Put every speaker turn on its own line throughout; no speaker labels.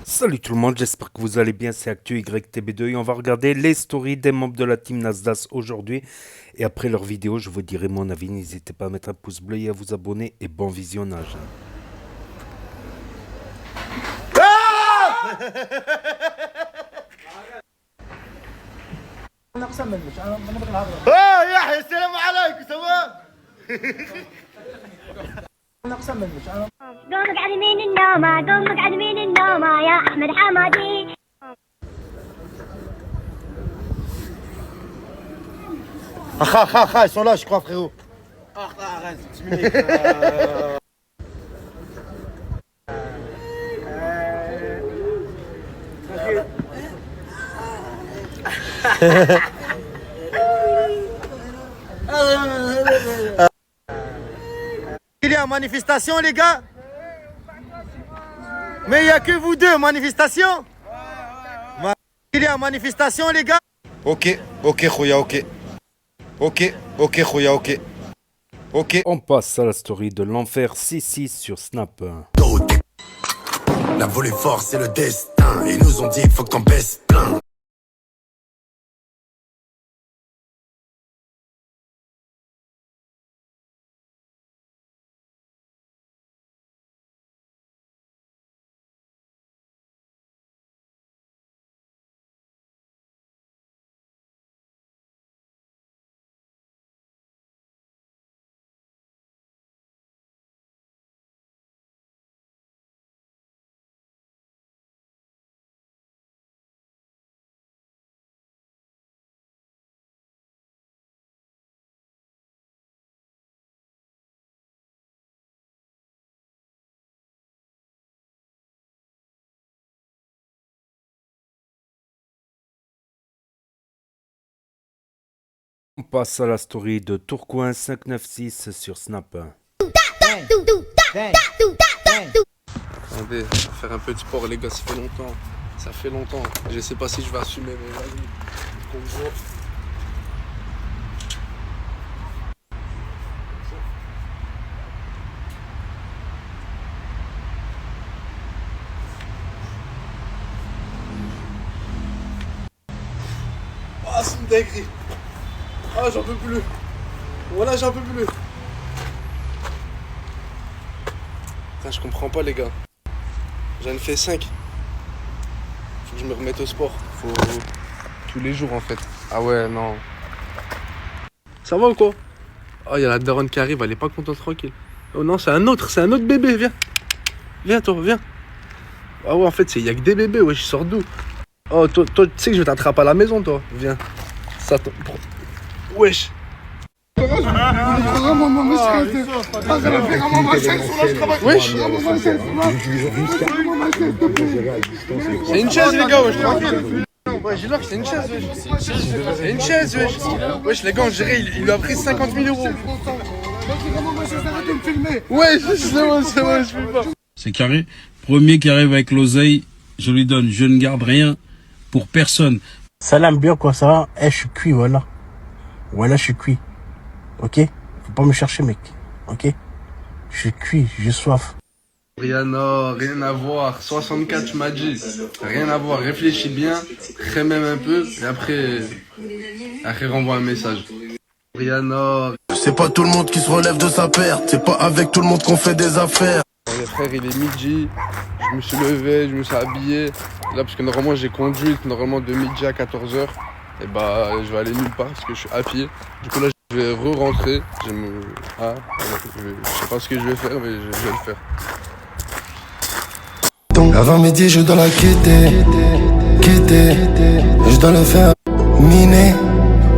Salut tout le monde, j'espère que vous allez bien, c'est Actu YTB2 et on va regarder les stories des membres de la team Nasdaq aujourd'hui. Et après leur vidéo, je vous dirai mon avis, n'hésitez pas à mettre un pouce bleu et à vous abonner et bon visionnage.
يحيى السلام عليكم تمام.
قومك على يمين النومة قومك على يمين النومة يا أحمد حمادي.
Ils sont là, je crois, frérot. Arrête, Il y a manifestation, les gars. Mais il n'y a que vous deux, manifestation. Il y a manifestation, les gars. Ok, Khouya, ok. Ok, Khouya, ok. Ok.
On passe à la story de l'enfer 6-6 sur Snap.
La volée force, c'est le destin. Ils nous ont dit, faut que t'en baisses plein.
On passe à la story de Tourcoing 596 sur Snap.
Attendez, faire un peu de sport les gars, ça fait longtemps. Ça fait longtemps. Je sais pas si je vais assumer, mais vas-y. Qu'on voit. Ah, c'est une dinguerie. Ah, j'en peux plus. Voilà, j'en peux plus. Putain, je comprends pas les gars. J'en ai fait 5. Faut que je me remette au sport. Faut tous les jours en fait. Ah ouais, non. Ça va ou quoi? Oh, il y a la daronne qui arrive, elle est pas contente tranquille. Oh non, c'est un autre bébé, viens. Viens toi, viens. Ah ouais, en fait, il y a que des bébés, ouais, je sors d'où? Oh, toi, tu sais que je vais t'attraper à la maison, toi. Viens. Ça, wesh. Wesh. C'est une chaise, les gars, wesh, tranquille. Ouais, j'ai l'air que c'est une chaise, wesh. C'est une chaise, wesh. Wesh, les gars, on dirait, il lui a pris 50 000 euros. Ouais, c'est bon, je peux pas.
C'est carré. Premier qui arrive avec l'oseille, je lui donne. Je ne garde rien pour personne.
Salam bien quoi, ça va? Je suis cuit, voilà. Voilà, je suis cuit. Ok? Faut pas me chercher, mec. Ok? Je suis cuit, j'ai soif.
Rihanna, rien à voir. 64, tu m'as dit. Rien à voir. Réfléchis bien, même un peu, et après renvoie un message. Rihanna.
C'est pas tout le monde qui se relève de sa perte. C'est pas avec tout le monde qu'on fait des affaires.
Les frères, il est midi. Je me suis levé, je me suis habillé. Là, parce que normalement, j'ai conduit normalement de midi à 14h. Et bah, je vais aller nulle part parce que je suis à pied. Du coup, là, je vais re-rentrer. Je sais pas ce que je vais faire, mais je vais le faire.
Avant midi, je dois la quitter. Je dois le faire miner.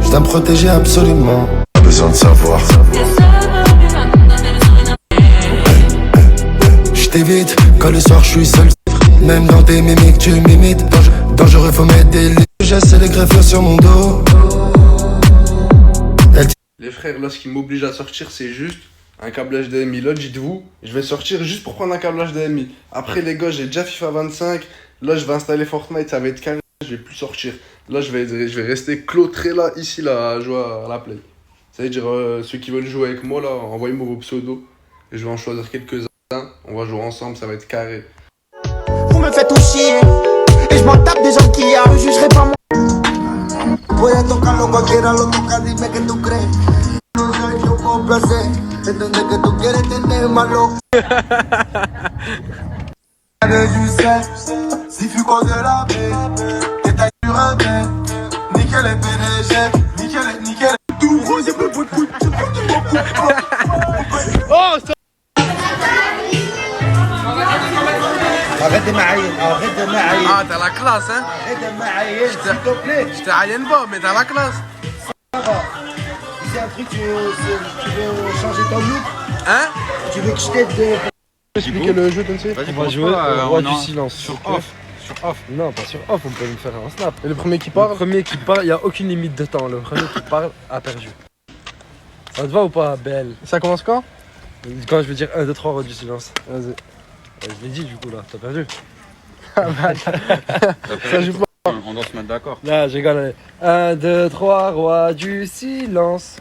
Je dois me protéger absolument. Pas besoin de savoir. Je t'évite quand le soir je suis seul. Même dans tes mimiques, tu m'imites. Dangereux, faut mettre des lits. J'essaie les greffes sur mon dos.
Les frères, là, ce qui m'oblige à sortir, c'est juste un câble HDMI. Là, dites-vous, je vais sortir juste pour prendre un câble HDMI. Après, les gars, j'ai déjà FIFA 25. Là, je vais installer Fortnite, ça va être carré. Je vais plus sortir. Là, je vais rester cloîtré là, ici, là, à jouer à la play. Ça veut dire, ceux qui veulent jouer avec moi, là, envoyez-moi vos pseudos. Et je vais en choisir quelques-uns. On va jouer ensemble, ça va être carré.
me fait tout chier. Et je m'en tape des gens qui ne jugerai pas moi. Voy a tocarlo cualquiera lo toca, dime que tú crees. No soy yo por placer, entiende que tú quieres tener malo. Je sais, si tu causes de la paix, que t'as sur un tête, nickel les PDG, nickel tout gros, j'ai plus de coup.
Oh, ça...
Arrête de m'aïe, arrête de m'aïe.
Ah, t'as la classe, hein.
Arrête de m'aïe, s'il te plaît.
Je te haïenne pas, mais t'as la classe.
C'est un truc, tu veux changer ton look?
Hein?
Tu veux que je t'aide?
Expliquer le jeu, Tensei.
On va jouer au roi du silence.
Sur off.
Sur off. Non, pas sur off, on peut me faire un snap.
Et le premier qui parle?
Le premier qui parle, il n'y a aucune limite de temps. Le premier qui parle a perdu. Ça te va ou pas, Belle?
Ça commence quand?
Quand je veux dire 1, 2, 3, roi du silence.
Vas-y.
Je l'ai dit du coup là, t'as perdu.
Ça joue pas.
On doit se mettre d'accord.
Là, j'ai gagné. 1, 2, 3, roi du silence.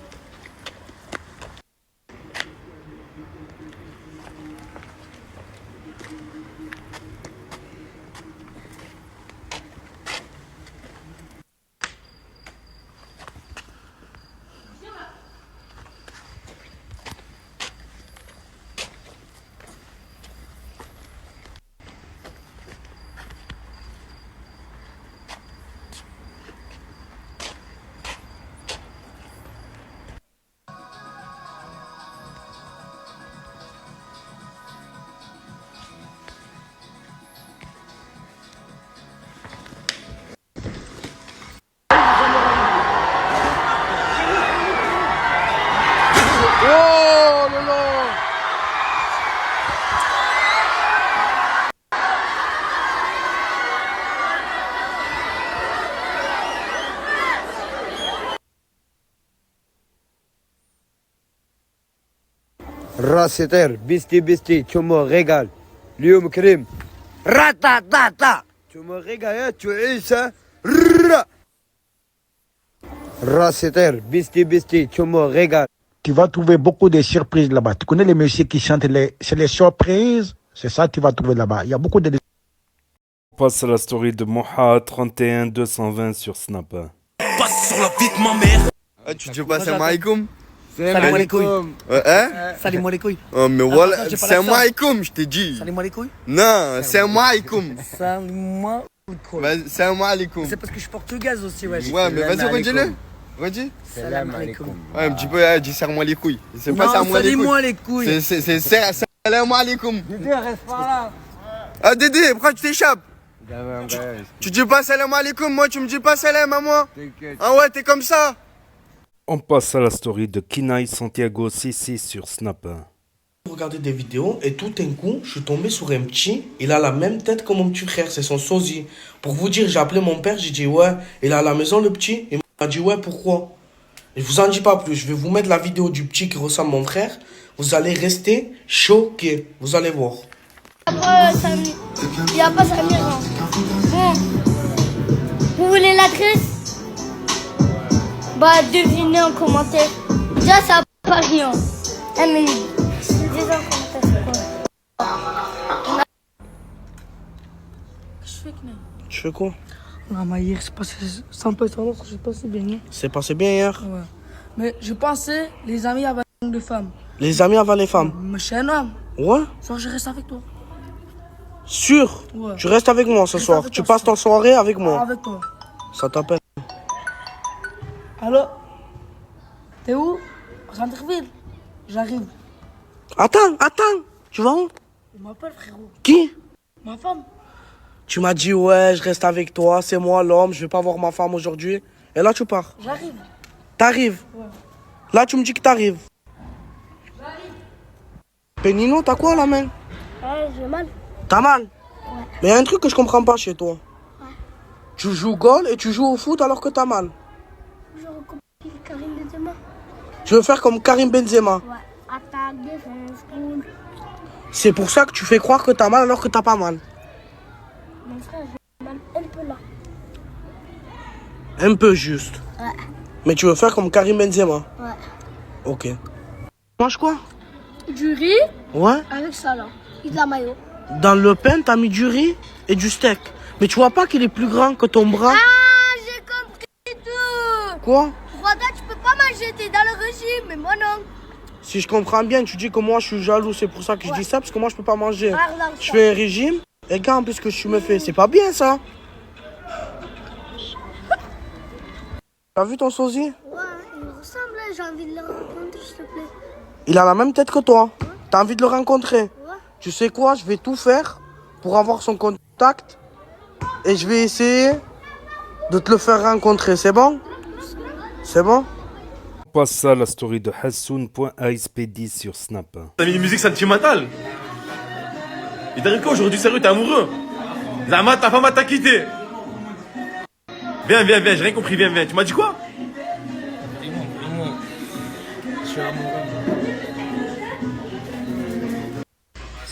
Oh non non.
Raceter, bisti, tu me régales. Lioum Krim. Ratatata. Tu me régales, tu es ça. Raceter, bisti, tu me régales.
Tu vas trouver beaucoup de surprises là-bas. Tu connais les messieurs qui chantent c'est les surprises. C'est ça que tu vas trouver là-bas. Il y a beaucoup de...
On passe à la story de Moha 31 220 sur Snap.
Passe sur la vie de ma mère.
Tu dis pas salam alaikum?
Salut-moi les couilles.
Hein?
Salut-moi les couilles.
Oh mais voilà, salam alaikum, je t'ai dit.
Salut-moi les couilles.
Non, salam alaikum.
Salut-moi les couilles.
Salam alaikum.
C'est parce que je suis portugaise aussi, ouais.
Ouais, mais vas-y, redis-le. Redis.
Salam alaikum.
Ouais, un petit peu, dis serre-moi les couilles. C'est pas serre-moi les couilles.
Salut-moi les couilles.
C'est salam alaikum.
Dédé, reste pas là.
Ah Dédé, pourquoi tu t'échappes? Tu dis pas salam alaikum, moi tu me dis pas salam à moi. Ah ouais, t'es comme ça.
On passe à la story de Kinaï Santiago 66 sur Snap.
Regarder des vidéos et tout d'un coup, je suis tombé sur un petit. Il a la même tête que mon petit frère, c'est son sosie. Pour vous dire, j'ai appelé mon père, j'ai dit ouais, il est à la maison le petit. Il m'a dit ouais, pourquoi? Je vous en dis pas plus, je vais vous mettre la vidéo du petit qui ressemble à mon frère. Vous allez rester choqués, vous allez voir.
Il n'y a pas Samir. Bon. Vous voulez l'actrice? Bah, devinez en commentaire. Déjà, ça pas rien. Eh, mais déjà en commentaire, c'est quoi?
Tu fais quoi?
Non, mais hier, c'est passé sans prétendance, c'est passé bien. Hein?
C'est passé bien hier?
Ouais. Mais je pensais, les amis avaient des femmes.
Les amis avant les femmes?
Mais je suis un homme.
Ouais?
Genre, je reste avec toi.
Sûr?
Ouais.
Tu restes avec moi ce soir? Tu passes ta soirée avec moi?
Avec toi.
Ça t'appelle?
Allô? T'es où? Centre-ville. J'arrive.
Attends, tu vas où?
Il m'appelle, frérot.
Qui?
Ma femme.
Tu m'as dit ouais, je reste avec toi, c'est moi l'homme, je vais pas voir ma femme aujourd'hui. Et là tu pars.
J'arrive.
T'arrives?
Ouais.
Là tu me dis que t'arrives.
J'arrive.
Pénino, t'as quoi la main?
Ouais, j'ai mal.
T'as mal?
Ouais.
Mais y a un truc que je comprends pas chez toi.
Ouais.
Tu joues goal et tu joues au foot alors que t'as mal.
Je recommande Karim Benzema.
Tu veux faire comme Karim Benzema?
Ouais. Attaque, défense, cool.
C'est pour ça que tu fais croire que t'as mal alors que t'as pas mal.
Mon frère, j'ai mal un peu là.
Un peu juste.
Ouais.
Mais tu veux faire comme Karim Benzema?
Ouais.
Ok. Tu manges quoi?
Du riz
Ouais.
avec ça là. Et de la mayo.
Dans le pain, t'as mis du riz et du steak. Mais tu vois pas qu'il est plus grand que ton bras?
Ah, j'ai compris tout.
Quoi?
Rwanda, tu peux pas manger, t'es dans le régime, mais moi non.
Si je comprends bien, tu dis que moi je suis jaloux, c'est pour ça que je dis ça, parce que moi je peux pas manger.
Ah, regarde
Je
ça.
fais un régime, et regarde en plus ce que tu me fais, c'est pas bien ça. T'as vu ton sosie?
Ouais, il me ressemble, j'ai envie de le rencontrer, s'il te plaît.
Il a la même tête que toi. T'as envie de le rencontrer?
Ouais.
Tu sais quoi, je vais tout faire pour avoir son contact, et je vais essayer de te le faire rencontrer, c'est bon? C'est bon?
On passe à la story de Hassoun.asp10 sur Snap.
T'as mis une musique sentimentale. Il t'arrive quoi aujourd'hui, sérieux, t'es amoureux? Zama, ta femme t'a quitté. Viens, viens, viens, j'ai rien compris, viens, viens. Tu m'as dit quoi?
Je suis amoureux.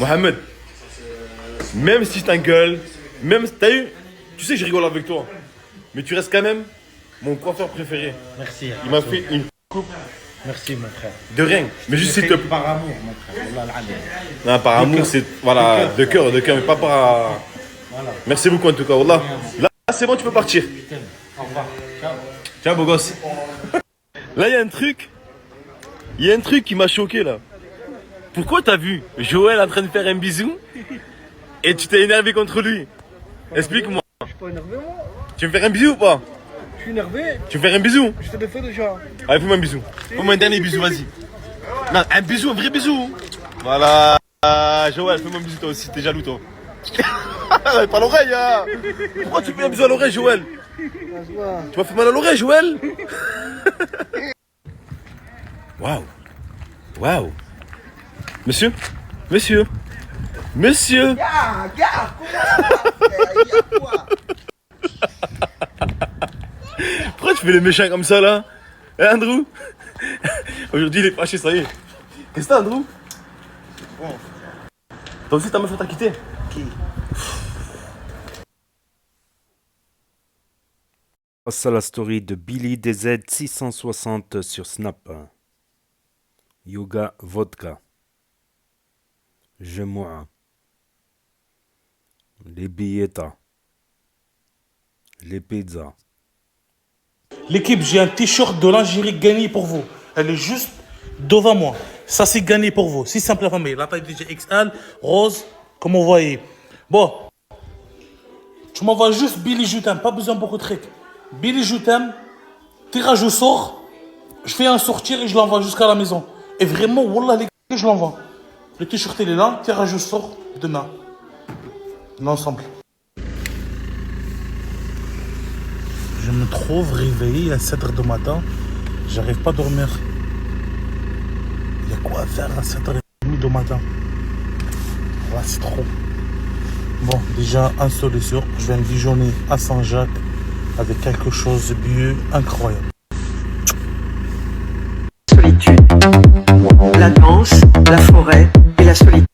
Mohamed, même si je t'engueule, même si t'as eu, tu sais que je rigole avec toi, mais tu restes quand même mon coiffeur préféré.
Merci.
Il m'a fait une coupe.
Merci, mon frère.
De rien, mais juste s'il te plaît.
Par amour, mon frère.
Non, par amour, c'est. Voilà, de cœur, mais pas par.
Voilà.
Merci beaucoup en tout cas, Wallah. Là, c'est bon, tu peux partir.
Au revoir. Ciao.
Ciao, beau gosse. Là, il y a un truc. Il y a un truc qui m'a choqué là. Pourquoi t'as vu Joël en train de faire un bisou et tu t'es énervé contre lui? Explique-moi.
Je suis pas énervé, moi.
Tu veux me faire un bisou ou pas?
Je suis énervé.
Tu veux me faire un bisou?
Je te l'ai fait déjà.
Allez, fais-moi un bisou. Fais-moi un dernier bisou, vas-y. Non, un bisou, un vrai bisou. Voilà. Joël, fais-moi un bisou toi aussi, t'es jaloux toi. Pas l'oreille, hein. Pourquoi tu fais un bisou à l'oreille, Joël? Tu m'as fait mal à l'oreille, Joël. Waouh. Waouh. Monsieur? Monsieur? Monsieur? Pourquoi tu fais les méchants comme ça là? Hein, Andrew? Aujourd'hui il est fâché, ça y est. Qu'est-ce que t'as, Andrew? Bon. Toi aussi ta meuf t'a quitté? Qui?
Passe à la story de Billy DZ660 sur Snap. Yoga Vodka. Jemoua. Les billetas. Les pizzas.
L'équipe, j'ai un t-shirt de l'Algérie gagné pour vous. Elle est juste devant moi. Ça, c'est gagné pour vous. C'est simple, la famille. La taille DJ XL, rose, comme vous voyez. Bon. Tu m'envoies juste Billy, je t'aime. Pas besoin de beaucoup de trucs. Billy, je t'aime. Tirage au sort. Je fais un sortir et je l'envoie jusqu'à la maison. Et vraiment, wallah, les gars, je l'envoie. Le t-shirt, il est là. Tirage au sort demain. L'ensemble. Je me trouve réveillé à 7h du matin. J'arrive pas à dormir. Il y a quoi à faire à 7h30 du matin? Ouais, c'est trop. Bon, déjà, une solution. Je viens de déjeuner à Saint-Jacques avec quelque chose de mieux incroyable.
Solitude. La danse, la forêt et la solitude.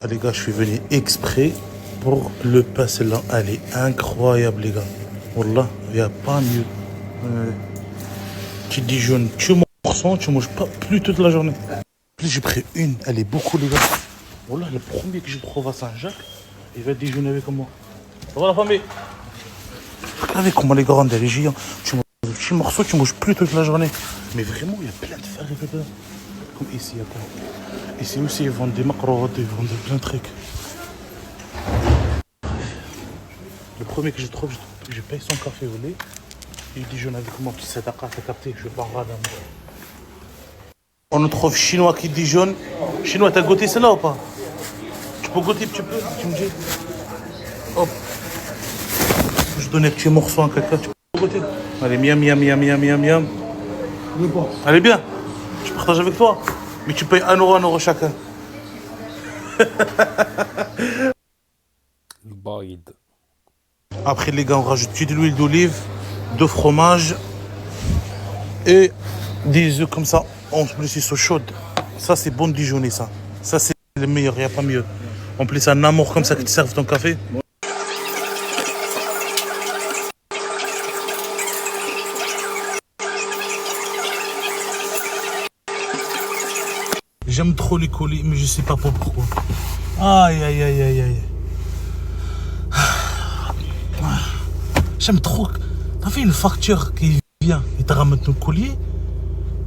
Ah, les gars, je suis venu exprès pour le passer là. Elle est incroyable, les gars. Wallah, il n'y a pas mieux. Tu déjeunes, tu manges, tu manges pas plus toute la journée. Plus j'ai pris une, elle est beaucoup, les gars. Wallah, le premier que je trouve à Saint-Jacques, il va déjeuner avec moi. Ça va la famille? Regardez comment les gars rendent les géants. Tu manges un petit morceau, tu manges plus toute la journée. Mais vraiment, il y a plein de faire là-bas. Comme ici, il y a quoi? Ici aussi, ils vendent des macarottes, ils vendent plein de trucs. Le premier que je trouve, je paye son café au lait. Il déjeune avec moi, petit sadaka, t'as capté, je vais pas en rade. On nous trouve chinois qui déjeune. Chinois, t'as goûté celle-là ou pas? Tu peux goûter un petit peu, tu me dis. Hop. Je donne un petit morceau à quelqu'un, tu peux goûter. Allez, miam, miam, miam, miam, miam, miam. Elle est bien. Je partage avec toi. Mais tu payes 1 euro chacun. Après, les gars, on rajoute de l'huile d'olive, de fromage et des œufs comme ça. En plus, ils sont chaudes. Ça, c'est bon de déjeuner, ça. Ça, c'est le meilleur, il n'y a pas mieux. En plus, un amour comme ça qui te serve ton café. J'aime trop les colis, mais je sais pas pourquoi. Aïe, aïe, aïe, aïe, aïe. J'aime trop. T'as fait une facture qui vient et te ramène ton collier.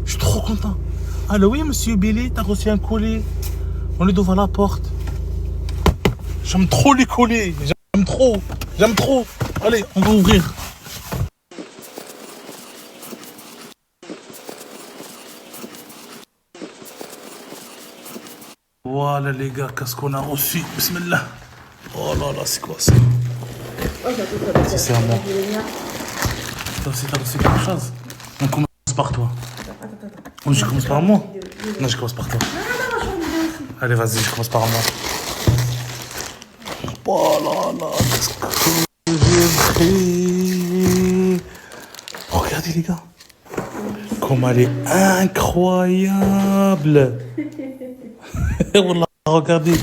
Je suis trop content. Alors oui, monsieur Billy, t'as reçu un colis. On est devant la porte. J'aime trop les colis. J'aime trop. J'aime trop. Allez, on va ouvrir. Voilà les gars, qu'est-ce qu'on a reçu. Bismillah. Oh là là, c'est quoi ça? Ça c'est à moi. Toi aussi t'as reçu quelque chose? On commence par toi. Oh, je commence par moi? Non, je commence par toi. Allez, vas-y, je commence par moi. Oh là là, qu'est-ce que j'ai pris? Regardez les gars. Comme elle est incroyable. Wallah, regardez.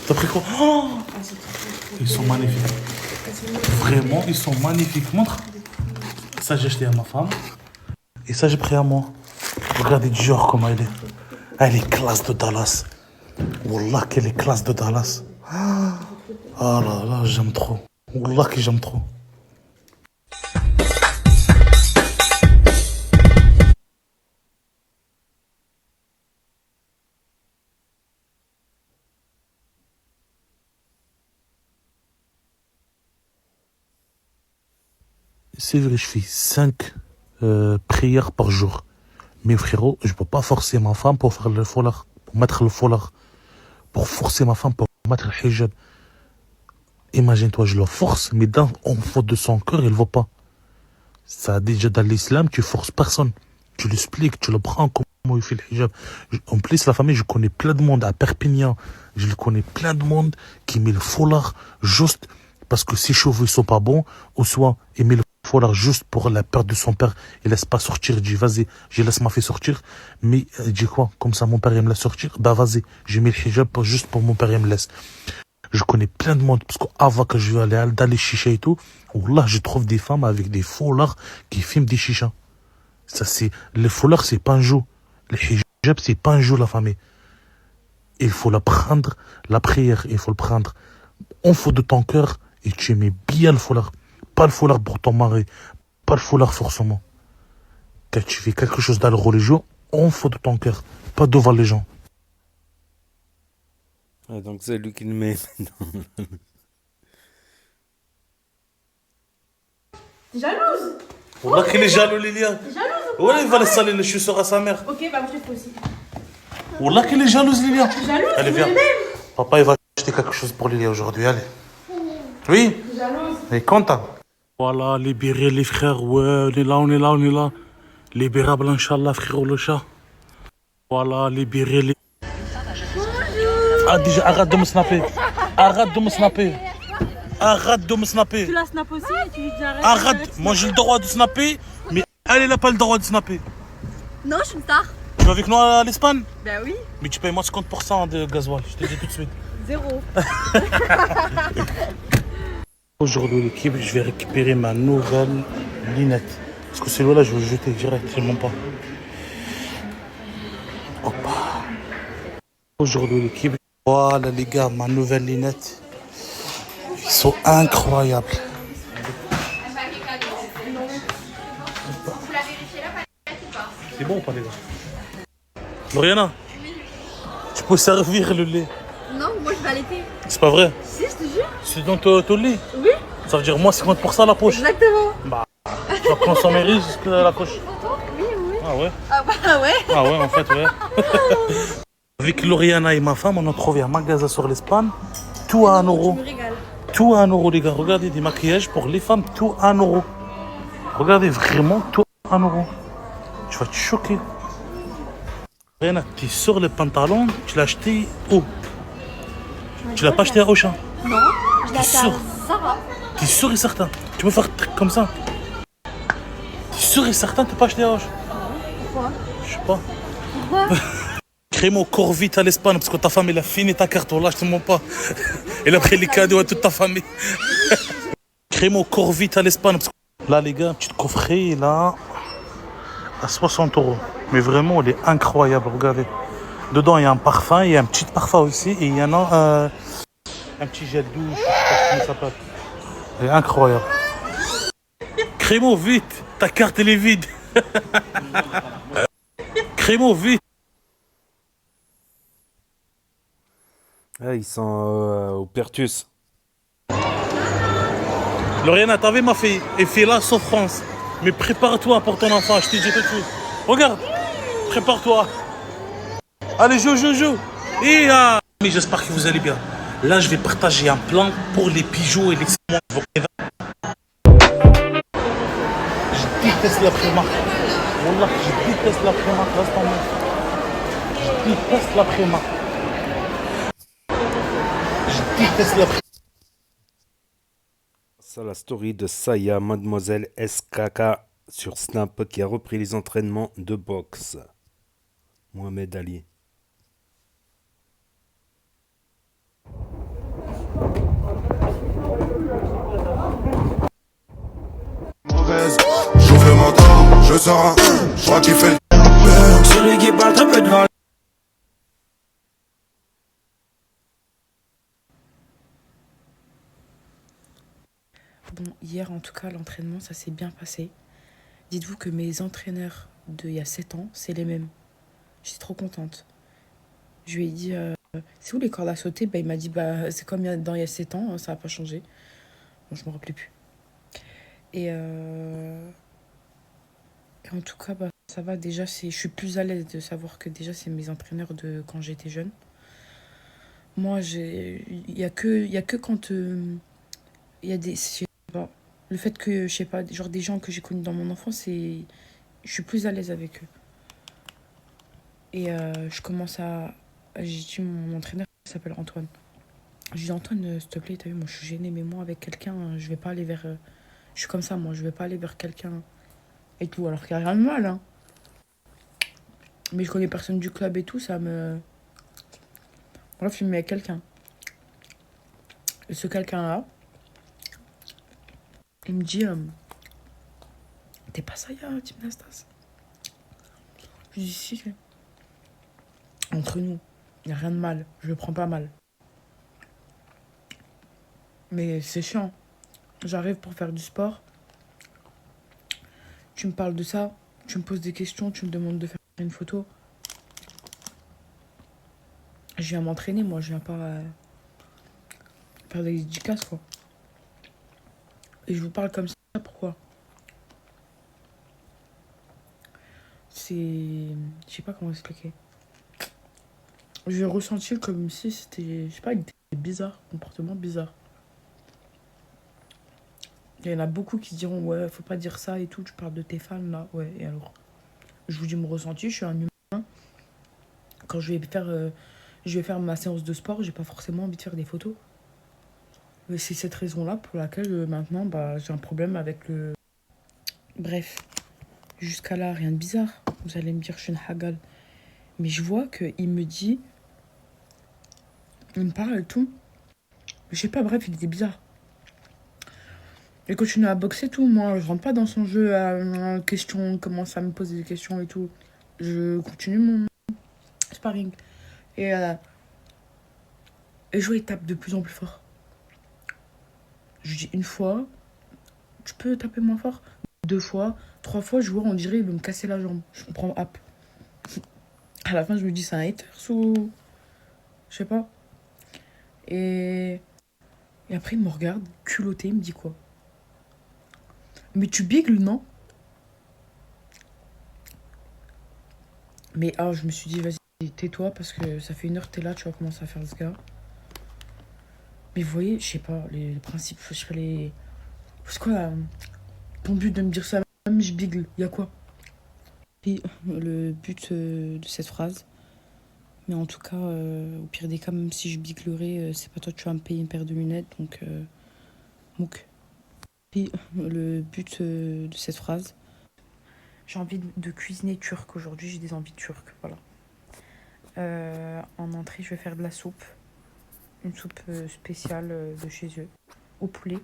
T'as pris quoi? Oh, ils sont magnifiques. Vraiment, ils sont magnifiques. Montre. Ça, j'ai acheté à ma femme. Et ça, j'ai pris à moi. Regardez Dior comment elle est. Elle est classe de Dallas. Wallah, qu'elle est classe de Dallas. Ah là là, j'aime trop. Wallah, que j'aime trop. C'est vrai, je fais 5 prières par jour. Mais frérot, je peux pas forcer ma femme pour faire le foulard, pour mettre le foulard, pour forcer ma femme pour mettre le hijab. Imagine-toi, je le force, mais en faute de son cœur, il ne veut pas. Ça, déjà dans l'islam, tu forces personne. Tu l'expliques, tu le prends comment il fait le hijab. En plus, la famille, je connais plein de monde à Perpignan. Je connais plein de monde qui met le foulard juste parce que ses cheveux sont pas bons, ou soit il met le foulard juste pour la peur de son père. Il laisse pas sortir. Il dit, vas-y, je laisse ma fille sortir. Mais il dit quoi? Comme ça, mon père, il me laisse sortir. Bah, vas-y, je mets le hijab juste pour mon père, il me laisse. Je connais plein de monde, parce qu'avant que je vais aller dans les chichas et tout, là, je trouve des femmes avec des foulards qui filment des chichas. Ça, c'est, le foulard, c'est pas un jeu. Le hijab, c'est pas un jeu, la famille. Il faut la prendre, la prière, il faut le prendre en fond de ton cœur, et tu mets bien le foulard. Pas le foulard pour ton mari, pas le foulard forcément. Quand tu fais quelque chose dans le religion, en fond de ton cœur, pas devant les gens.
Ah, donc c'est lui qui le met maintenant.
Jalouse.
Wallah qu'il est jaloux, Liliane.
Jalouse.
Ouais, il va laisser les chaussures à sa mère.
Ok, bah moi je le fais aussi.
Wallah qu'il est jalouse, Liliane.
Jalouse.
Allez, viens. Papa, il va acheter quelque chose pour Liliane aujourd'hui, allez. Oui.
Jalouse.
Il est content. Voilà, libérer les frères, ouais, on est là, on est là, on est là. Libérable, Inch'Allah, frérot, le chat. Voilà, libérer les... Ah, déjà, arrête de me snapper. Arrête de me snapper. Arrête de me snapper.
Tu la snaps aussi et tu lui dis arrête.
Arrête, moi j'ai le droit de snapper, mais elle n'a pas le droit de snapper.
Non, je suis une star.
Tu vas avec nous à l'Espagne?
Ben oui.
Mais tu payes moi 50% de gasoil, je te dis tout de suite.
0.
Aujourd'hui, l'équipe, je vais récupérer ma nouvelle lunette. Parce que celui-là, je vais le jeter direct, je ne mens pas. Hop. Aujourd'hui, l'équipe. Voilà, les gars, ma nouvelle lunette. Ils sont incroyables. C'est bon ou pas, les gars? Lauriana, tu peux servir le lait?
Non, moi je vais allaiter.
C'est pas vrai?
Si, je te jure.
C'est dans ton lit?
Oui.
Ça veut dire moi 50% la poche?
Exactement.
Bah, tu vas consommer riche jusqu'à la poche.
Oui, oui.
Ah ouais?
Ah bah ouais.
Ah ouais, en fait, ouais. Avec Lauriana et ma femme, on a trouvé un magasin sur l'Espagne. Tout à 1 euro.
Je me régale.
Tout à 1 euro, les gars. Regardez, des maquillages pour les femmes, tout à 1 euro. Regardez, vraiment, tout à 1 euro. Tu vas te choquer. Lauriana, tu sors le pantalon, tu l'as acheté où? Tu l'as pas acheté à Auchan?
Non, je l'ai acheté à Zara.
T'es sûr et certain? Tu peux faire un truc comme ça? T'es sûr et certain que t'as pas acheté à Auchan?
Pourquoi?
Je sais pas.
Pourquoi?
Crée-moi au corps vite à l'Espagne parce que ta femme elle a fini ta carte, là je te mens pas. Elle a pris les cadeaux à toute ta famille. Crée-moi au corps vite à l'Espagne parce que là les gars, un petit coffret là à 60 euros. Mais vraiment elle est incroyable, regardez. Dedans, il y a un parfum, il y a un petit parfum aussi. Et il y en a un petit gel douche, je sais pas comment ça s'appelle. C'est incroyable. Crémo, vite. Ta carte, elle est vide. Crémo, vite.
Ah, ils sont au Pertus.
Lauriana, t'as vu ma fille? Elle fait la souffrance. Mais prépare-toi pour ton enfant, je te dis tout de suite. Regarde, prépare-toi. Allez, joue. Et mais j'espère que vous allez bien. Là, je vais partager un plan pour les pigeons et les... Je déteste la primaire. Wallah, je déteste la primaire. Reste en moi. Je déteste la primaire. Je déteste la primaire.
C'est la story de Saya, mademoiselle SKK sur Snap qui a repris les entraînements de boxe. Mohamed Ali.
J'ouvre mon temps, je sors un, je crois qu'il fait le
Celui qui parle très peu devant.
Bon, hier en tout cas, l'entraînement, ça s'est bien passé. Dites-vous que mes entraîneurs d'il y a 7 ans, c'est les mêmes. Je suis trop contente. Je lui ai dit, c'est où les cordes à sauter? Bah, il m'a dit, bah, c'est comme il y a 7 ans, ça n'a pas changé. Bon, je me rappelais plus. Et en tout cas, bah, ça va. Déjà, je suis plus à l'aise de savoir que déjà, c'est mes entraîneurs de quand j'étais jeune. Moi, il y a que quand il y a des... Je sais pas, le fait que, je sais pas, genre des gens que j'ai connus dans mon enfance, je suis plus à l'aise avec eux. Et je commence à... J'ai dit, mon entraîneur s'appelle Antoine. Je lui dis, Antoine, s'il te plaît, t'as vu, moi je suis gênée, mais moi avec quelqu'un, je vais pas aller vers... je suis comme ça, moi, je vais pas aller vers quelqu'un et tout, alors qu'il n'y a rien de mal, hein. Mais je connais personne du club et tout, ça me... Bref, je me mets avec quelqu'un. Et ce quelqu'un-là, il me dit, t'es pas ça, Team Nastas? Je lui dis, si. Entre nous, il n'y a rien de mal, je le prends pas mal. Mais c'est chiant. J'arrive pour faire du sport. Tu me parles de ça, tu me poses des questions, tu me demandes de faire une photo. Je viens m'entraîner, moi, je viens pas faire des dédicaces, quoi. Et je vous parle comme ça, pourquoi? C'est... Je sais pas comment expliquer. J'ai ressenti comme si c'était... Je sais pas, il était bizarre, comportement bizarre. Il y en a beaucoup qui diront, ouais, faut pas dire ça et tout, tu parles de tes fans, là. Ouais, et alors? Je vous dis mon ressenti, je suis un humain. Quand je vais faire ma séance de sport, j'ai pas forcément envie de faire des photos. Mais c'est cette raison-là pour laquelle, maintenant, bah, j'ai un problème avec le... Bref. Jusqu'à là, rien de bizarre. Vous allez me dire, je suis une hagal. Mais je vois qu'il me dit... Il me parle et tout. Je sais pas, bref, il était bizarre. Il continue à boxer tout. Moi, je rentre pas dans son jeu à questions, commence à me poser des questions et tout. Je continue mon sparring. Et je vois, il tape de plus en plus fort. Je dis une fois, tu peux taper moins fort? 2 fois, 3 fois, je vois, on dirait il veut me casser la jambe. Je comprends, hop. À la fin, je me dis, c'est un hater ou... Je sais pas. Et après, il me regarde, culotté, il me dit quoi? Mais tu bigles, non? Mais je me suis dit, vas-y, tais-toi, parce que ça fait 1 heure que t'es là, tu vas commencer à faire ce gars. Mais vous voyez, je sais pas, les principes, je sais pas, les... C'est quoi, ton but de me dire ça, même je bigle, y a quoi? Et le but de cette phrase, mais en tout cas, au pire des cas, même si je biglerai, c'est pas toi, tu vas me payer une paire de lunettes, donc... Mouk. Et le but de cette phrase, j'ai envie de cuisiner turc aujourd'hui, j'ai des envies turques, voilà. En entrée, je vais faire de la soupe. Une soupe spéciale de chez eux, au poulet.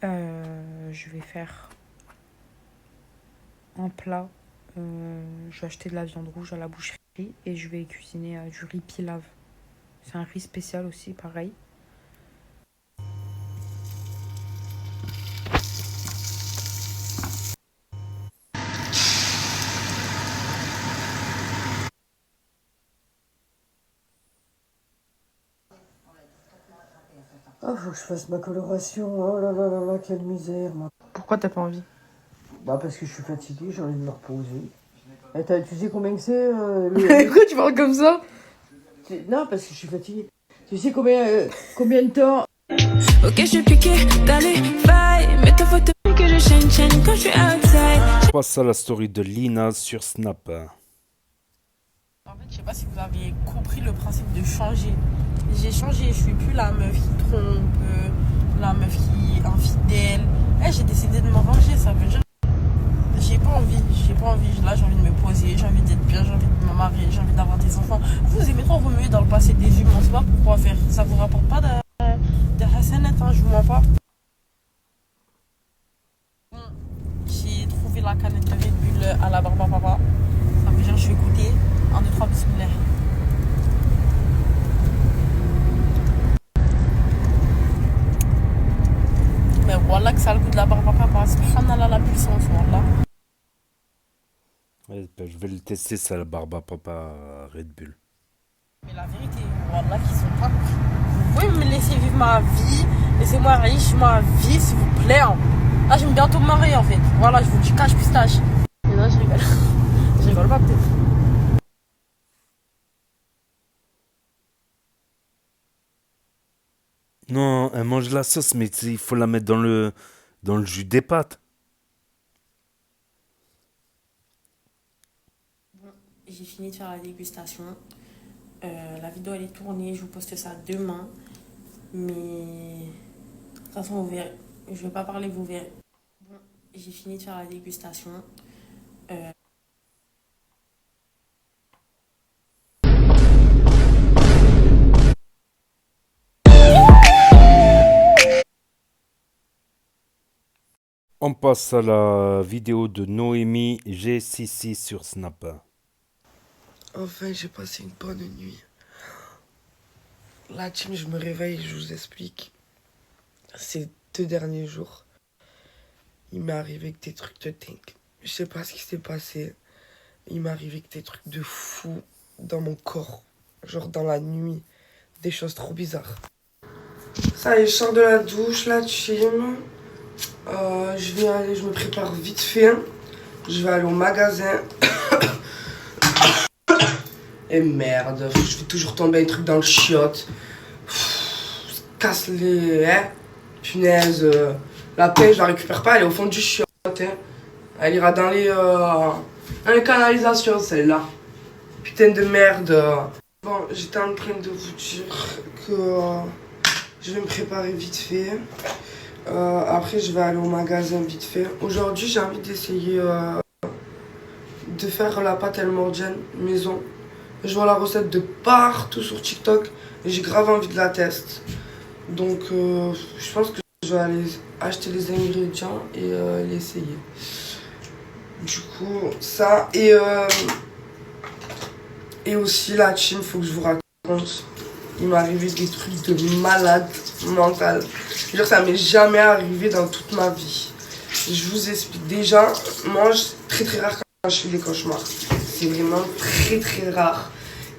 Je vais faire un plat Je vais acheter de la viande rouge à la boucherie et je vais cuisiner du riz pilaf. C'est un riz spécial aussi, pareil.
Oh, faut que je fasse ma coloration. Oh là là là là, quelle misère.
Pourquoi t'as pas envie?
Bah, parce que je suis fatigué, j'ai envie de me reposer. Et tu sais combien que c'est
Pourquoi tu parles comme ça?
Non, parce que je suis fatigué. Tu sais combien de temps?
Ok, je suis piqué dans les failles. Mais ta photo que je chaîne quand je suis outside.
On passe à la story de Lina sur Snap.
En fait, je sais pas si vous avez compris le principe de changer. J'ai changé, je suis plus la meuf qui trompe, la meuf qui est infidèle. J'ai décidé de me ranger, ça veut dire j'ai pas envie. Là, j'ai envie de me poser, j'ai envie d'être bien, j'ai envie de me marier, j'ai envie d'avoir des enfants. Vous aimez trop remuer dans le passé des humains, on sait pas pourquoi faire. Ça vous rapporte pas de hasanat, hein, je vous mens pas. J'ai trouvé la canette de Red Bull à la barbe à papa. Ça veut dire je vais goûter 1, 2, 3 bismillah. Mais voilà que ça a le goût de la barbe à papa. Subhanallah, la puissance, voilà.
Ouais, ben, je vais le tester, ça, la barbe à papa Red Bull.
Mais la vérité, voilà qu'ils sont pas compris. Vous pouvez me laisser vivre ma vie, laissez-moi riche ma vie, s'il vous plaît. Hein. Là, je vais bientôt me marier en fait. Voilà, je vous le dis cache pistache. Mais non, je rigole. Je rigole pas peut-être.
Non, elle mange la sauce, mais il faut la mettre dans le jus des pâtes.
Bon, j'ai fini de faire la dégustation. La vidéo elle est tournée, je vous poste ça demain. Mais de toute façon, vous verrez. Je vais pas parler, vous verrez. Bon, j'ai fini de faire la dégustation.
On passe à la vidéo de Noémie G66 sur Snap.
Enfin, j'ai passé une bonne nuit. La team, je me réveille, je vous explique. Ces 2 derniers jours, il m'est arrivé que des trucs de dingue. Je sais pas ce qui s'est passé. Il m'est arrivé que des trucs de fou dans mon corps. Genre dans la nuit. Des choses trop bizarres. Ça y est, je sors de la douche, la team. Je me prépare vite fait. Je vais aller au magasin. Et merde, je vais toujours tomber un truc dans le chiotte. Casse les... Hein, punaise. La paix, je la récupère pas, elle est au fond du chiotte. Hein. Elle ira dans les canalisations, celle-là. Putain de merde. Bon, j'étais en train de vous dire que je vais me préparer vite fait. Après, je vais aller au magasin vite fait. Aujourd'hui, j'ai envie d'essayer de faire la pâte El Mordiane maison. Je vois la recette de partout sur TikTok et j'ai grave envie de la tester. Donc, je pense que je vais aller acheter les ingrédients et l'essayer. Du coup, ça et aussi la team, faut que je vous raconte. Il m'est arrivé des trucs de malade mental. Je veux dire, ça m'est jamais arrivé dans toute ma vie. Je vous explique. Déjà, moi, c'est très très rare quand je fais des cauchemars. C'est vraiment très très rare.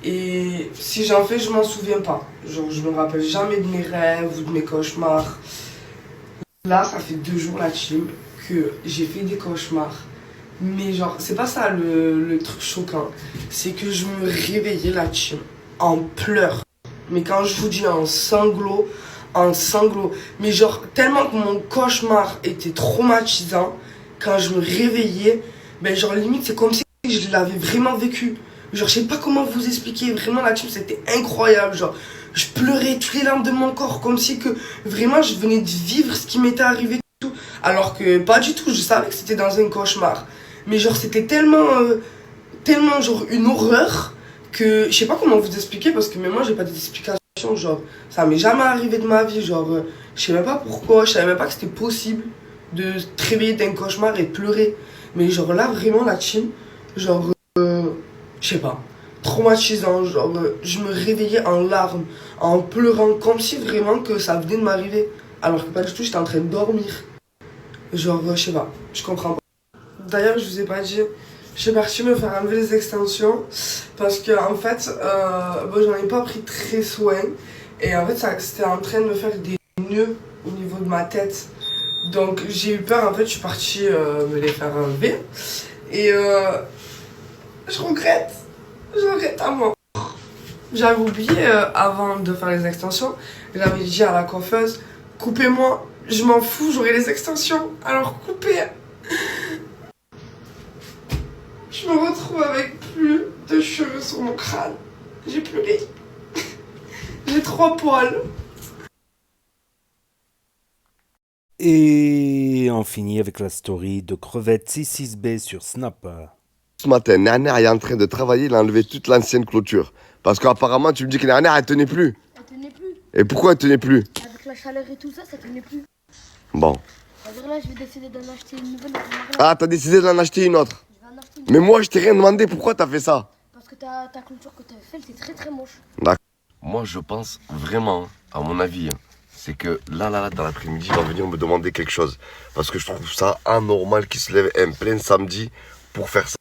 Et si j'en fais, je m'en souviens pas. Genre, je me rappelle jamais de mes rêves ou de mes cauchemars. Là, ça fait 2 jours, la team, que j'ai fait des cauchemars. Mais genre, c'est pas ça le truc choquant. C'est que je me réveillais, la team, en pleurs. Mais quand je vous dis en sanglots. Mais genre, tellement que mon cauchemar était traumatisant, quand je me réveillais, ben genre limite c'est comme si je l'avais vraiment vécu. Genre, je sais pas comment vous expliquer, vraiment la team c'était incroyable. Genre, je pleurais toutes les larmes de mon corps, comme si que vraiment je venais de vivre ce qui m'était arrivé et tout. Alors que pas du tout, je savais que c'était dans un cauchemar. Mais genre, c'était tellement genre une horreur que je sais pas comment vous expliquer parce que même moi j'ai pas d'explication. Genre, ça m'est jamais arrivé de ma vie. Genre, je sais même pas pourquoi, je savais même pas que c'était possible de te réveiller d'un cauchemar et pleurer. Mais genre là, vraiment, la team, genre, je sais pas, traumatisant, genre, je me réveillais en larmes, en pleurant, comme si vraiment que ça venait de m'arriver, alors que pas du tout, j'étais en train de dormir. Genre, je sais pas, je comprends pas. D'ailleurs, je vous ai pas dit, je suis partie me faire enlever les extensions, parce que en fait, bon, j'en ai pas pris très soin, et en fait, c'était en train de me faire des nœuds au niveau de ma tête. Donc j'ai eu peur, en fait, je suis partie me les faire enlever. Et je regrette à mort. J'avais oublié avant de faire les extensions, j'avais dit à la coiffeuse, coupez-moi, je m'en fous, j'aurai les extensions, alors coupez. Je me retrouve avec plus de cheveux sur mon crâne. J'ai pleuré. J'ai 3 poils.
Et on finit avec la story de Crevette 66B sur Snap.
Ce matin, Nana est en train de travailler, il a enlevé toute l'ancienne clôture. Parce qu'apparemment, tu me dis que Nana, elle tenait plus.
Elle tenait plus.
Et pourquoi elle tenait plus?
Avec la chaleur et tout ça, ça tenait plus.
Bon.
Alors là, je vais décider d'en acheter une nouvelle.
Ah, t'as décidé d'en acheter une autre? Mais moi, je t'ai rien demandé, pourquoi t'as fait ça?
Parce que ta clôture que t'avais faite, c'est très très moche.
D'accord. Moi, je pense vraiment, à mon avis, c'est que là, dans l'après-midi, il va venir me demander quelque chose. Parce que je trouve ça anormal qu'il se lève un plein samedi pour faire ça.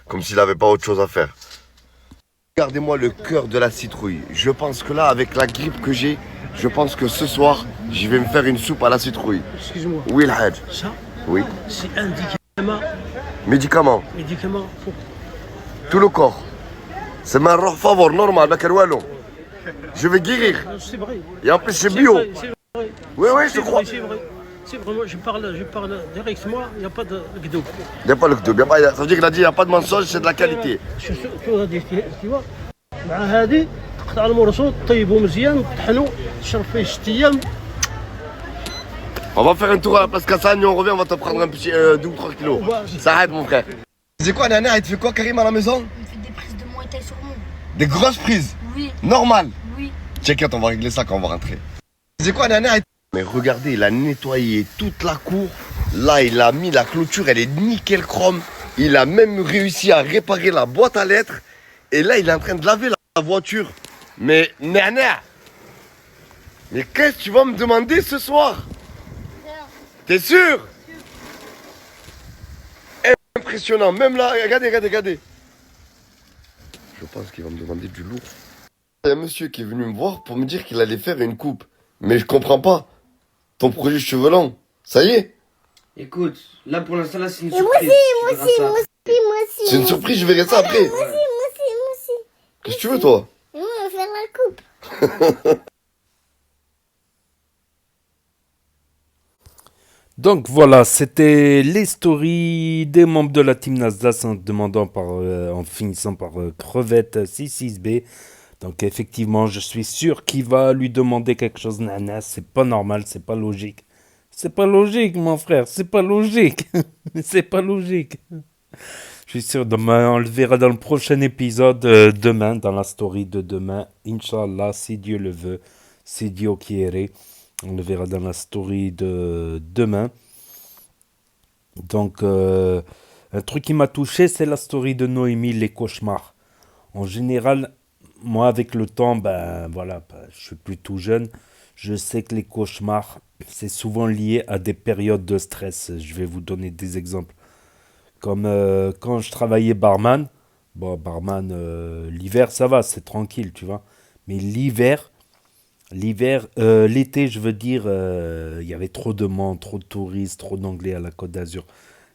Comme s'il n'avait pas autre chose à faire. Regardez-moi le cœur de la citrouille. Je pense que là, avec la grippe que j'ai, je pense que ce soir, je vais me faire une soupe à la citrouille.
Excuse-moi.
Oui, le Hajj.
Ça,
Oui.
c'est un médicament.
Médicament.
Médicament pour...
Tout le corps. C'est ma roh favor, normal, ma carwalo. Je vais guérir.
C'est vrai.
Et en plus, c'est bio.
C'est vrai.
Oui, oui, je crois.
C'est vrai. C'est vraiment, je parle directement, il n'y a pas de gdou.
Il n'y a pas le gdou. Ça veut dire qu'il a dit qu'il n'y a pas de mensonge, c'est de la qualité.
Tu vois مع هذه تقطع المرصود طيبه مزيان طحنوا تشرب فيه 6 ايام.
On va faire un tour à la place Cassagne, on revient, on va te prendre un petit 2 ou 3 kilos. Ça arrête, mon frère. C'est quoi, Nana, elle te fait quoi, Karim, à la maison?
Il me fait des prises de Muay Thai sur moi.
Des grosses prises?
Oui.
Normal?
Oui.
T'inquiète, on va régler ça quand on va rentrer. C'est quoi, Nana? Mais regardez, il a nettoyé toute la cour. Là, il a mis la clôture, elle est nickel chrome. Il a même réussi à réparer la boîte à lettres. Et là, il est en train de laver la voiture. Mais, Nana, mais qu'est-ce que tu vas me demander ce soir? T'es sûr? Impressionnant, même là, regardez. Je pense qu'il va me demander du lourd. Il y a un monsieur qui est venu me voir pour me dire qu'il allait faire une coupe. Mais je comprends pas. Ton projet cheveux longs, ça y est?
Écoute, là pour l'instant, là c'est une
Et moi
surprise.
aussi, moi aussi.
C'est une surprise, je verrai ça après.
Moi aussi.
Qu'est-ce que tu veux, toi?
Et moi, on va faire la coupe.
Donc voilà, c'était les stories des membres de la team Nasdaq en finissant par Crevette 66B. Donc effectivement, je suis sûr qu'il va lui demander quelque chose. Nana, c'est pas normal, c'est pas logique. C'est pas logique, mon frère, c'est pas logique. C'est pas logique. Je suis sûr, demain, on le verra dans le prochain épisode, demain, dans la story de demain. Inch'Allah, si Dieu le veut, si Dieu quiere. On le verra dans la story de demain. Donc, un truc qui m'a touché, c'est la story de Noémie, les cauchemars. En général, moi, avec le temps, je suis plus tout jeune. Je sais que les cauchemars, c'est souvent lié à des périodes de stress. Je vais vous donner des exemples. Comme quand je travaillais barman. Bon, barman, l'hiver, ça va, c'est tranquille, tu vois. Mais l'été, je veux dire, il y avait trop de monde, trop de touristes, trop d'anglais à la Côte d'Azur.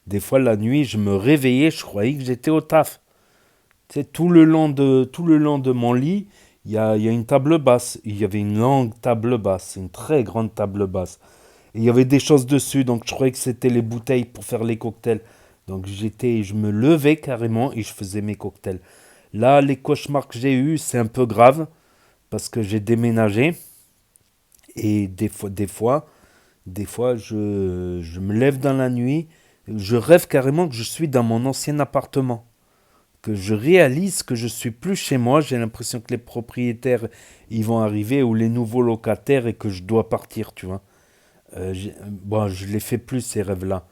Des fois, la nuit, je me réveillais, je croyais que j'étais au taf. Tu sais, tout le long de mon lit, il y a une table basse. Il y avait une longue table basse, une très grande table basse. Et il y avait des choses dessus, donc je croyais que c'était les bouteilles pour faire les cocktails. Donc je me levais carrément et je faisais mes cocktails. Là, les cauchemars que j'ai eus, c'est un peu grave, parce que j'ai déménagé. Et des fois, je me lève dans la nuit, je rêve carrément que je suis dans mon ancien appartement. Que je réalise que je suis plus chez moi, j'ai l'impression que les propriétaires ils vont arriver ou les nouveaux locataires et que je dois partir, tu vois. Je les fais plus ces rêves-là.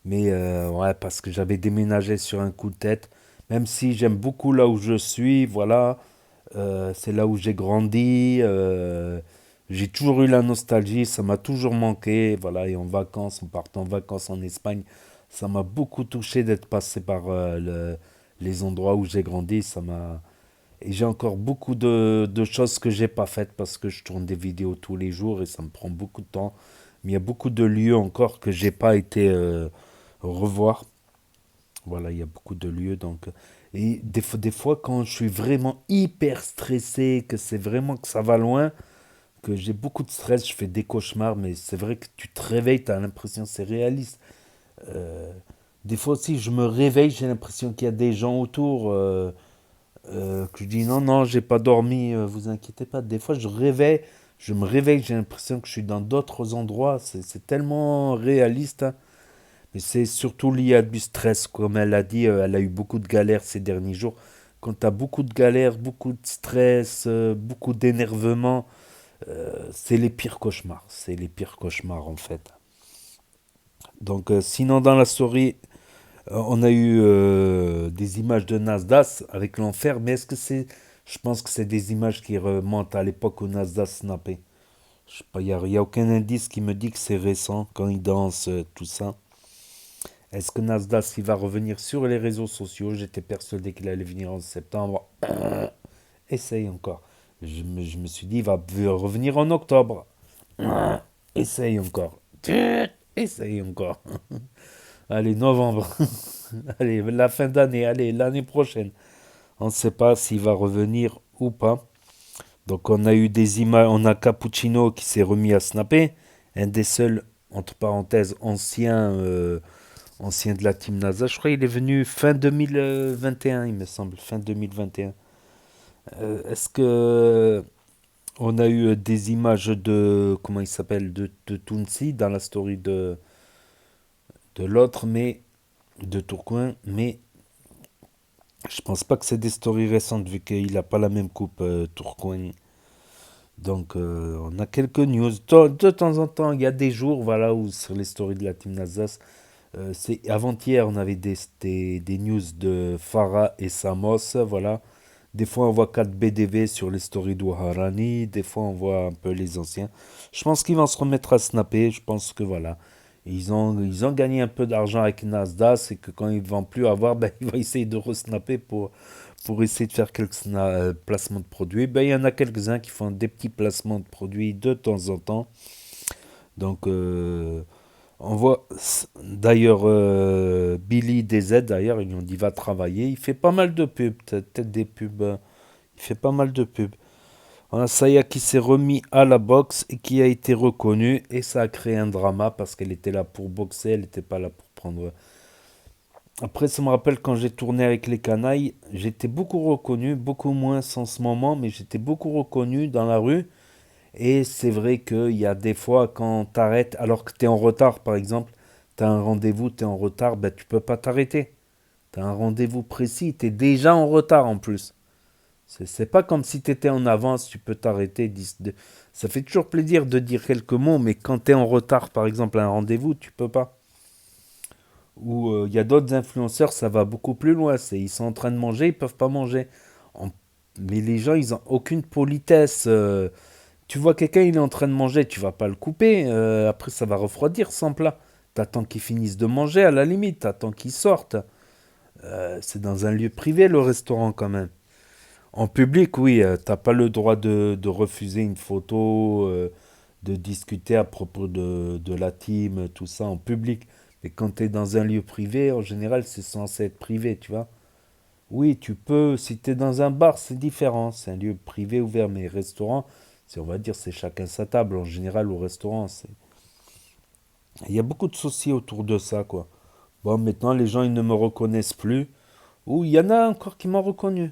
Mais ouais, parce que j'avais déménagé sur un coup de tête. Même si j'aime beaucoup là où je suis, voilà, c'est là où j'ai grandi. J'ai toujours eu la nostalgie, ça m'a toujours manqué. Voilà, et en vacances, on part en vacances en Espagne, ça m'a beaucoup touché d'être passé par les endroits où j'ai grandi. Ça m'a... Et j'ai encore beaucoup de choses que j'ai pas faites parce que je tourne des vidéos tous les jours et ça me prend beaucoup de temps. Mais il y a beaucoup de lieux encore que j'ai pas été revoir. Voilà, il y a beaucoup de lieux. Donc, et des fois, quand je suis vraiment hyper stressé, que c'est vraiment que ça va loin, que j'ai beaucoup de stress, je fais des cauchemars, mais c'est vrai que tu te réveilles, tu as l'impression que c'est réaliste. Euh, des fois aussi, je me réveille, j'ai l'impression qu'il y a des gens autour, que je dis non, non, j'ai pas dormi, vous inquiétez pas. Des fois, je me réveille, j'ai l'impression que je suis dans d'autres endroits, c'est tellement réaliste, hein. Mais c'est surtout lié à du stress, comme elle a dit, elle a eu beaucoup de galères ces derniers jours. Quand tu as beaucoup de galères, beaucoup de stress, beaucoup d'énervement, c'est les pires cauchemars. C'est les pires cauchemars en fait. Donc sinon dans la story, on a eu des images de Nasdaq avec l'enfer, mais est-ce que c'est... Je pense que c'est des images qui remontent à l'époque où Nasdaq snappait. Je sais pas, y a aucun indice qui me dit que c'est récent, quand il danse, tout ça. Est-ce que Nasdaq il va revenir sur les réseaux sociaux? J'étais persuadé qu'il allait venir en septembre. Essaye encore. Je me suis dit, il va revenir en octobre. Essaye encore. Essaye encore. Allez, novembre. Allez, la fin d'année. Allez, l'année prochaine. On ne sait pas s'il va revenir ou pas. Donc, on a eu des images. On a Cappuccino qui s'est remis à snapper. Un des seuls, entre parenthèses, ancien de la team NASA. Je crois qu'il est venu fin 2021, il me semble. Fin 2021. Est-ce que on a eu des images de, comment il s'appelle, de Tounsi dans la story de l'autre, mais de Tourcoing, mais je pense pas que c'est des stories récentes vu qu'il n'a pas la même coupe Tourcoing. Donc on a quelques news. De temps en temps, il y a des jours, voilà, où sur les stories de la team Nazas, c'est avant-hier, on avait des news de Farah et Samos, voilà. Des fois, on voit 4 BDV sur les stories d'Ouharani. Des fois, on voit un peu les anciens. Je pense qu'ils vont se remettre à snapper. Je pense que voilà. Ils ont gagné un peu d'argent avec Nasdaq. C'est que quand ils ne vont plus avoir, ben, ils vont essayer de resnapper pour essayer de faire quelques placements de produits. Ben, il y en a quelques-uns qui font des petits placements de produits de temps en temps. Donc, on voit d'ailleurs Billy DZ, d'ailleurs, ils lui ont dit va travailler. Il fait pas mal de pubs, peut-être des pubs. Il fait pas mal de pubs. On a Saya qui s'est remis à la boxe et qui a été reconnue. Et ça a créé un drama parce qu'elle était là pour boxer, elle n'était pas là pour prendre. Après, ça me rappelle quand j'ai tourné avec les canailles, j'étais beaucoup reconnu, beaucoup moins en ce moment, mais j'étais beaucoup reconnu dans la rue. Et c'est vrai qu'il y a des fois quand tu arrêtes, alors que tu es en retard par exemple, tu as un rendez-vous, tu es en retard, ben, tu peux pas t'arrêter. Tu as un rendez-vous précis, tu es déjà en retard en plus. C'est pas comme si tu étais en avance, tu peux t'arrêter. Ça fait toujours plaisir de dire quelques mots, mais quand tu es en retard par exemple à un rendez-vous, tu peux pas. Ou il y a d'autres influenceurs, ça va beaucoup plus loin. Ils sont en train de manger, ils peuvent pas manger. Mais les gens, ils ont aucune politesse. Tu vois quelqu'un, il est en train de manger, tu vas pas le couper. Après, ça va refroidir son plat. T'attends qu'il finisse de manger, à la limite. T'attends qu'il sorte. C'est dans un lieu privé, le restaurant, quand même. En public, oui, t'as pas le droit de refuser une photo, de discuter à propos de la team, tout ça, en public. Mais quand t'es dans un lieu privé, en général, c'est censé être privé, tu vois. Oui, tu peux. Si t'es dans un bar, c'est différent. C'est un lieu privé ouvert, mais restaurant... On va dire c'est chacun sa table en général au restaurant. Il y a beaucoup de soucis autour de ça, quoi. Bon, maintenant les gens ils ne me reconnaissent plus. Ou il y en a encore qui m'ont reconnu.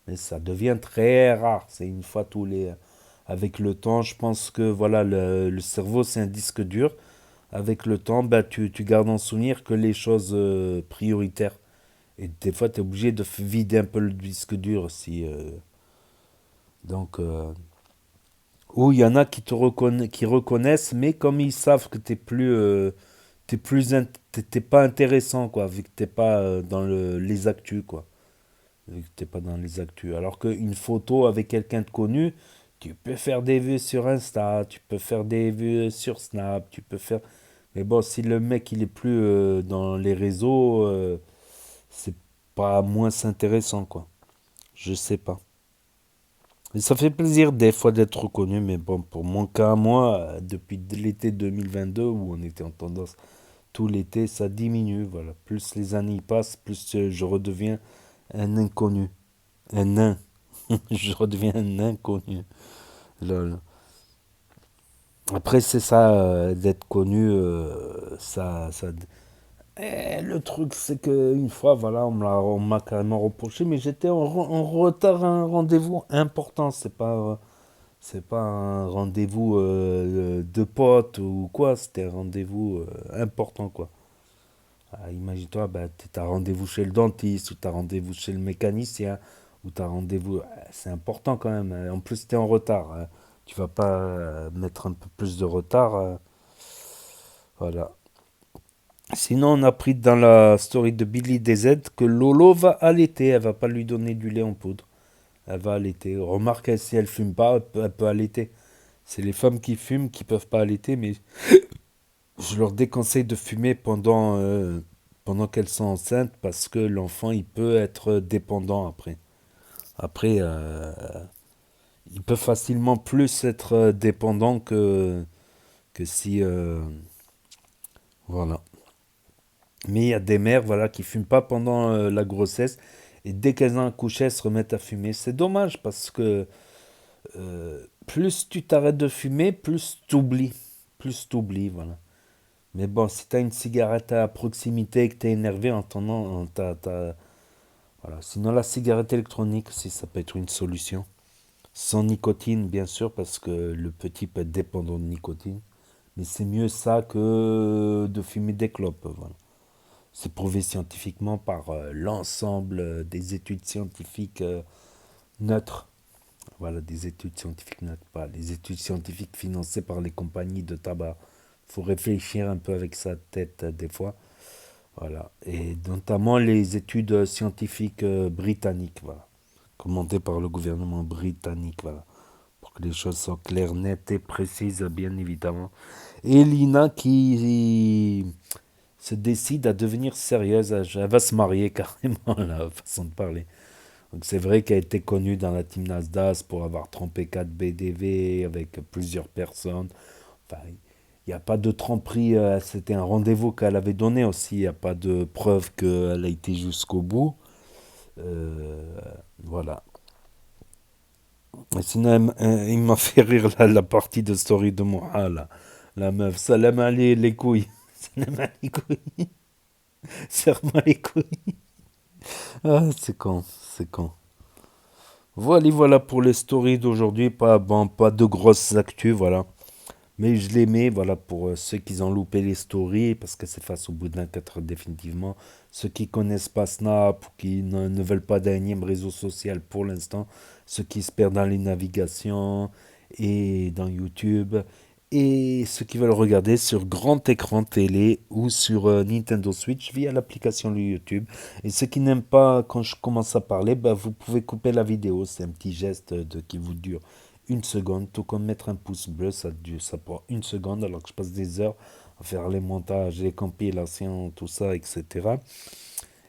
Mais ça devient très rare. C'est une fois tous les... Avec le temps, je pense que voilà, le cerveau c'est un disque dur. Avec le temps, bah, tu gardes en souvenir que les choses prioritaires. Et des fois, tu es obligé de vider un peu le disque dur aussi. Donc... Ou il y en a qui qui reconnaissent, mais comme ils savent que t'es pas intéressant, quoi, vu que t'es pas dans les actus, quoi. vu que t'es pas dans les actus. Alors qu'une photo avec quelqu'un de connu, tu peux faire des vues sur Insta, tu peux faire des vues sur Snap, tu peux faire... Mais bon, si le mec il est plus dans les réseaux, c'est pas moins intéressant, quoi. Je sais pas. Et ça fait plaisir des fois d'être reconnu, mais bon, pour mon cas, moi, depuis l'été 2022, où on était en tendance tout l'été, ça diminue, voilà. Plus les années y passent, plus je redeviens un inconnu. Un nain. Je redeviens un inconnu. Lol. Après, c'est ça, d'être connu, ça... le truc, c'est qu'une fois, voilà, on m'a carrément reproché, mais j'étais en retard à un rendez-vous important. C'est pas un rendez-vous de potes ou quoi, c'était un rendez-vous important, quoi. Ah, imagine-toi, bah, t'as rendez-vous chez le dentiste, ou t'as rendez-vous chez le mécanicien, ou t'as rendez-vous... C'est important quand même. En plus, t'es en retard, hein. Tu vas pas mettre un peu plus de retard. Voilà. Sinon, on a appris dans la story de Billy DZ que Lolo va allaiter. Elle va pas lui donner du lait en poudre. Elle va allaiter. Remarque, si elle fume pas, elle peut allaiter. C'est les femmes qui fument qui peuvent pas allaiter, mais je leur déconseille de fumer pendant qu'elles sont enceintes parce que l'enfant, il peut être dépendant après. Après, il peut facilement plus être dépendant que si... voilà. Mais il y a des mères, voilà, qui fument pas pendant la grossesse et dès qu'elles ont accouché, elles se remettent à fumer. C'est dommage parce que plus tu t'arrêtes de fumer, plus t'oublies. Plus t'oublies, voilà. Mais bon, si tu as une cigarette à proximité et que tu es énervé en entendant, voilà. Sinon, la cigarette électronique, si ça peut être une solution. Sans nicotine, bien sûr, parce que le petit peut être dépendant de nicotine. Mais c'est mieux ça que de fumer des clopes, voilà. C'est prouvé scientifiquement par l'ensemble des études scientifiques neutres. Voilà, des études scientifiques neutres, pas les études scientifiques financées par les compagnies de tabac. Il faut réfléchir un peu avec sa tête des fois. Voilà. Et notamment les études scientifiques britanniques, voilà. Commandées par le gouvernement britannique, voilà. Pour que les choses soient claires, nettes et précises, bien évidemment. Et Lina qui se décide à devenir sérieuse, elle va se marier carrément, la façon de parler. Donc c'est vrai qu'elle a été connue dans la team Nasdaq pour avoir trompé 4 BDV avec plusieurs personnes. Enfin, il n'y a pas de tromperie, c'était un rendez-vous qu'elle avait donné aussi, il n'y a pas de preuve qu'elle a été jusqu'au bout. Voilà. Et sinon, il m'a fait rire la partie de story de Moha, là. La meuf, salam les couilles. Salam les couilles. Serre-moi les couilles. Ah, c'est con, c'est con. Voilà pour les stories d'aujourd'hui. Pas de grosses actus, voilà. Mais je les mets, voilà, pour ceux qui ont loupé les stories, parce que c'est face au bout de 24 heures définitivement. Ceux qui connaissent pas Snap, ou qui ne veulent pas d'un énième réseau social pour l'instant. Ceux qui se perdent dans les navigations et dans YouTube. Et ceux qui veulent regarder sur grand écran télé ou sur Nintendo Switch via l'application YouTube. Et ceux qui n'aiment pas quand je commence à parler, bah, vous pouvez couper la vidéo. C'est un petit geste qui vous dure une seconde. Tout comme mettre un pouce bleu, ça prend une seconde alors que je passe des heures à faire les montages, les compilations, tout ça, etc.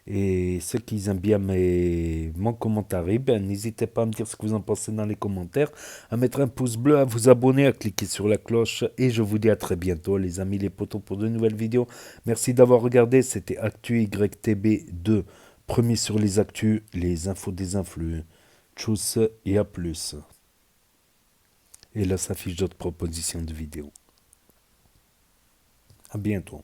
Et ceux qui aiment bien mon commentaire, ben, n'hésitez pas à me dire ce que vous en pensez dans les commentaires, à mettre un pouce bleu, à vous abonner, à cliquer sur la cloche. Et je vous dis à très bientôt, les amis, les potos, pour de nouvelles vidéos. Merci d'avoir regardé. C'était Actu YTB2, premier sur les actus, les infos des influx. Tchuss et à plus. Et là s'affiche d'autres propositions de vidéos. À bientôt.